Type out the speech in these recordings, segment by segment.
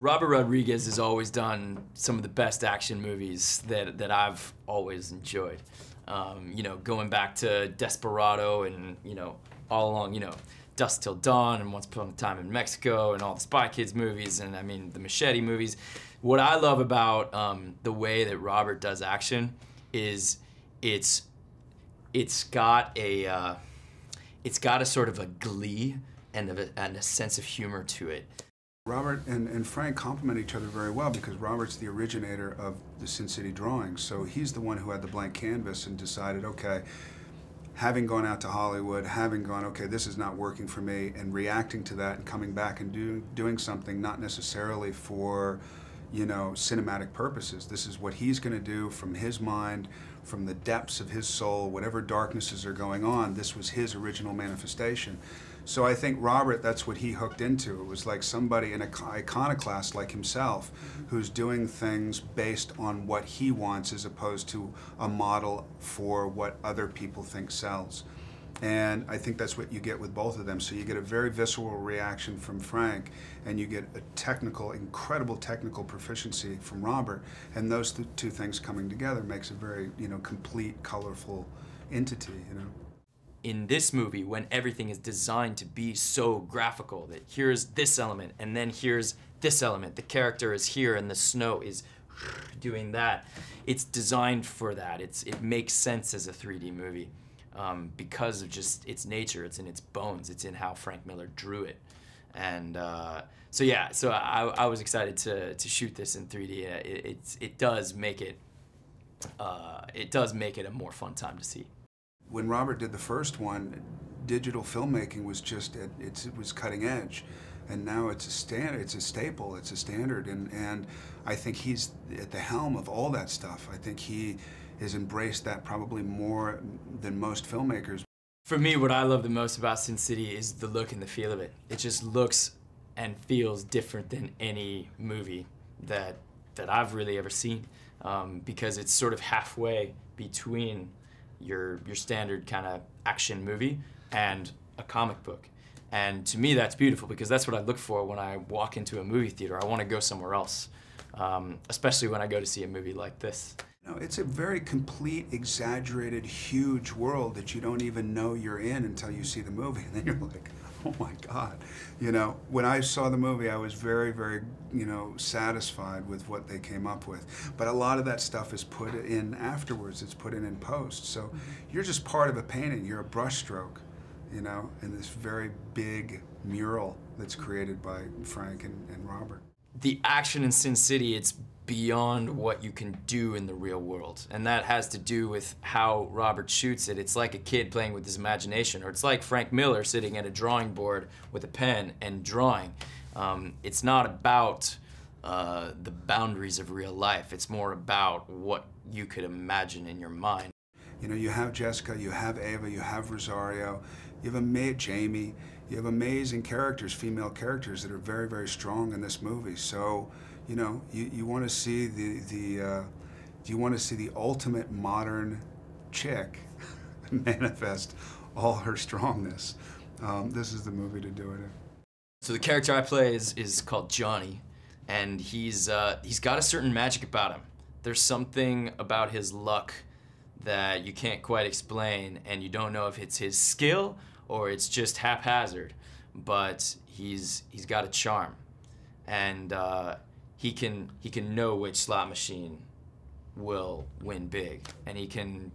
Robert Rodriguez has always done some of the best action movies that I've always enjoyed. You know, going back to Desperado and, you know, all along, you know, Dusk Till Dawn and Once Upon a Time in Mexico and all the Spy Kids movies and, I mean, the Machete movies. What I love about the way that Robert does action is it's got a sort of a glee and a sense of humor to it. Robert and Frank complement each other very well because Robert's the originator of the Sin City drawings. So he's the one who had the blank canvas and decided, okay, having gone out to Hollywood, having gone, okay, this is not working for me, and reacting to that and coming back and doing something not necessarily for, you know, cinematic purposes. This is what he's going to do from his mind, from the depths of his soul, whatever darknesses are going on. This was his original manifestation. So I think Robert, that's what he hooked into. It was like somebody, an iconoclast like himself, who's doing things based on what he wants as opposed to a model for what other people think sells. And I think that's what you get with both of them. So you get a very visceral reaction from Frank, and you get a technical, incredible technical proficiency from Robert. And those two things coming together makes a very, you know, complete, colorful entity, you know. In this movie, when everything is designed to be so graphical, that here's this element and then here's this element, the character is here and the snow is doing that, it's designed for that. It makes sense as a 3D movie because of just its nature. It's in its bones. It's in how Frank Miller drew it. And so yeah, so I was excited to shoot this in 3D. It does make it a more fun time to see. When Robert did the first one, digital filmmaking was just, it was cutting edge. And now it's a standard, it's a staple, it's a standard. And I think he's at the helm of all that stuff. I think he has embraced that probably more than most filmmakers. For me, what I love the most about Sin City is the look and the feel of it. It just looks and feels different than any movie that I've really ever seen, because it's sort of halfway between your standard kind of action movie and a comic book. And to me, that's beautiful because that's what I look for when I walk into a movie theater. I want to go somewhere else, especially when I go to see a movie like this. No, it's a very complete, exaggerated, huge world that you don't even know you're in until you see the movie. And then you're like, oh my God. You know, when I saw the movie, I was very, very, you know, satisfied with what they came up with. But a lot of that stuff is put in afterwards. It's put in post. So you're just part of a painting. You're a brushstroke, you know, in this very big mural that's created by Frank and Robert. The action in Sin City, it's beyond what you can do in the real world. And that has to do with how Robert shoots it. It's like a kid playing with his imagination, or it's like Frank Miller sitting at a drawing board with a pen and drawing. It's not about the boundaries of real life. It's more about what you could imagine in your mind. You know, you have Jessica, you have Ava, you have Rosario, you have Jamie, you have amazing characters, female characters that are very, very strong in this movie. So, you know, you want to see the ultimate modern chick manifest all her strongness. This is the movie to do it in. So the character I play is called Johnny, and he's got a certain magic about him. There's something about his luck that you can't quite explain, and you don't know if it's his skill or it's just haphazard, but he's got a charm, and he can know which slot machine will win big, and he can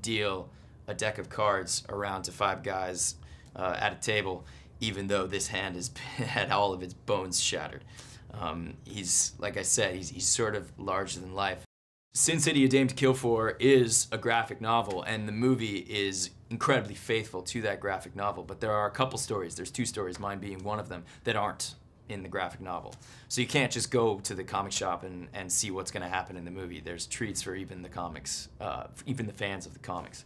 deal a deck of cards around to 5 guys at a table, even though this hand has had all of its bones shattered. He's, like I said, he's sort of larger than life. Sin City: A Dame to Kill For is a graphic novel, and the movie is incredibly faithful to that graphic novel, but there are a couple stories, there's 2 stories, mine being one of them, that aren't in the graphic novel. So you can't just go to the comic shop and see what's going to happen in the movie. There's treats for even the comics, even the fans of the comics.